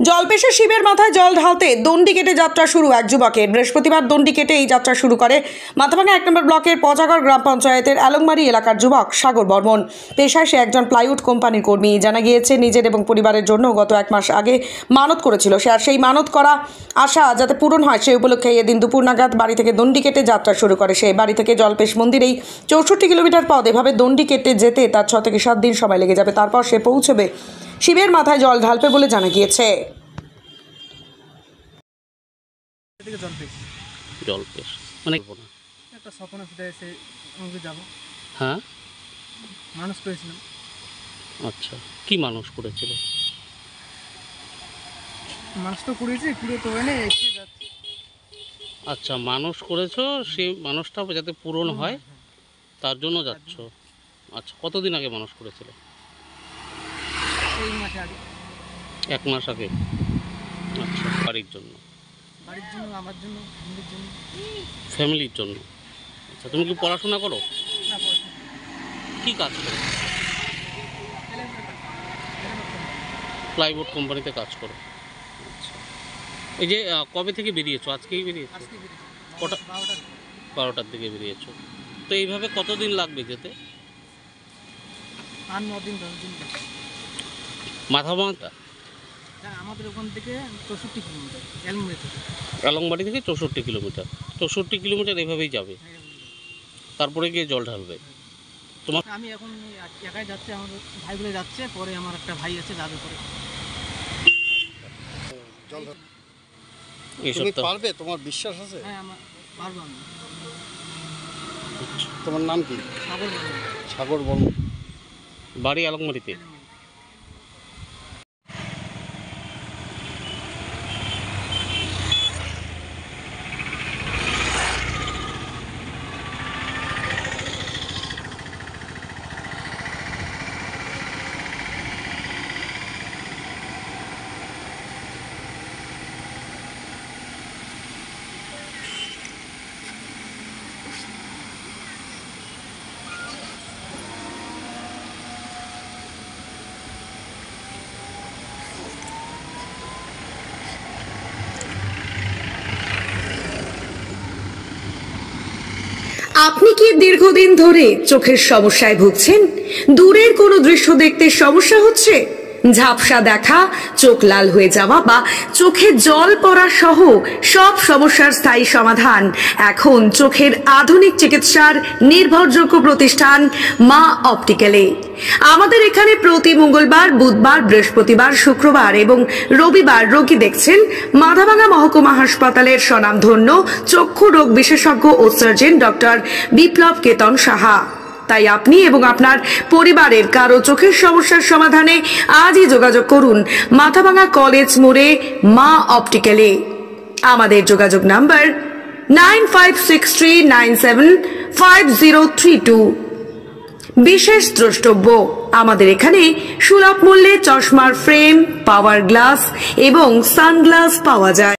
জলপেশে শিবের মাথায় জল ঢালতে দণ্ডি কেটে যাত্রা শুরু এক যুবকের। বৃহস্পতিবার দণ্ডি কেটে এই যাত্রা শুরু করে মাথাভাঙা 1 নম্বর ব্লকের পচাগড় গ্রাম পঞ্চায়েতের আলংমারি এলাকার যুবক সাগর বর্মন। পেশায় সে একজন প্লাইউড কোম্পানির কর্মী। জানা গিয়েছে নিজের এবং পরিবারের জন্য গত 1 মাস আগে মানত করেছিল সে, আর সেই মানত করা আশা যাতে পূরণ হয় সেই উপলক্ষে এদিন দুপুর নাগাদ বাড়ি থেকে দণ্ডি কেটে যাত্রা শুরু করে সে। বাড়ি থেকে জলপেশ মন্দিরেই 64 কিলোমিটার পথ। এভাবে দণ্ডি কেটে যেতে তার 6 থেকে 7 দিন সময় লেগে যাবে। তারপর সে পৌঁছবে শিবের মাথায় জল ঢালবে বলে জানা গিয়েছে। জলপেশ মানে একটা স্বপ্ন সেটা এসে আমাকে যাবো। হ্যাঁ, মানুষ করেছিলাম। আচ্ছা, কি মানুষ করেছিল? মানুষ তো করেছি, পুরো তো এনে এসে যাচ্ছে। আচ্ছা, মানুষ করেছো, সেই মানুষটা যাতে পূরণ হয় তার জন্য যাচ্ছ। আচ্ছা, কতদিন আগে মানুষ করেছিল? এই মাসে আগে। 1 মাস আগে। আচ্ছা, বাড়ির জন্য? বাড়ির জন্য, আমার জন্য, ফ্যামিলির জন্য। ফ্যামিলির জন্য। আচ্ছা, তুমি কি পড়াশোনা করো? না, পড়াশোনা। কি কাজ করো? প্লাইউড কোম্পানিতে কাজ করো। আচ্ছা, এই যে কবে থেকে বেরিয়েছো? আজকেই বেরিয়েছো? আজকে বেরিয়েছি। কটা? 12টার দিকে বেরিয়েছো। তো এইভাবে কতদিন লাগবে যেতে? 8-9 দিন, 10 দিন। মাথাভাঙা? হ্যাঁ, আমাদের ওখান থেকে 64 কিলোমিটার, আলংবাড়ি থেকে 64 কিলোমিটার। 64 কিলোমিটার এভাবেই যাবে, তারপরে গিয়ে জল ঢালবে। তোমার? আমি এখন একাই যাচ্ছে, আমার ভাইগুলো যাচ্ছে, পরে আমার একটা ভাই আছে যাবে পরে। তুমি পারবে? তোমার বিশ্বাস আছে? হ্যাঁ, আমার পারবো আমি। তোমার নাম কি? সাগর বর্মন। সাগর বর্মন। বাড়ি আলংবাড়িতে? আপনি কি দীর্ঘদিন ধরে চোখের সমস্যায় ভুগছেন? দূরের কোনো দৃশ্য দেখতে সমস্যা হচ্ছে? ঝাপসা দেখা, চোখ লাল হয়ে যাওয়া বা চোখে জল পড়া সহ সব সমস্যার স্থায়ী সমাধান এখন চোখের আধুনিক চিকিৎসার নির্ভরযোগ্য প্রতিষ্ঠান মা অপটিক্যালে। আমাদের এখানে প্রতি মঙ্গলবার, বুধবার, বৃহস্পতিবার, শুক্রবার এবং রবিবার রোগী দেখছেন মাথাভাঙা মহকুমা হাসপাতালের স্বনামধন্য চক্ষু রোগ বিশেষজ্ঞ ও সার্জন ডক্টর বিপ্লব কেতন সাহা। তাই আপনি এবং আপনার পরিবারের কারো চোখের সমস্যার সমাধানে আজই যোগাযোগ করুন মাথাভাঙা কলেজ মোড়ে মা অপটিক্যালে। আমাদের যোগাযোগ নাম্বার 9563975032। বিশেষ দ্রষ্টব্য, আমাদের এখানে সুলভ মূল্যে চশমার ফ্রেম, পাওয়ার গ্লাস এবং সানগ্লাস পাওয়া যায়।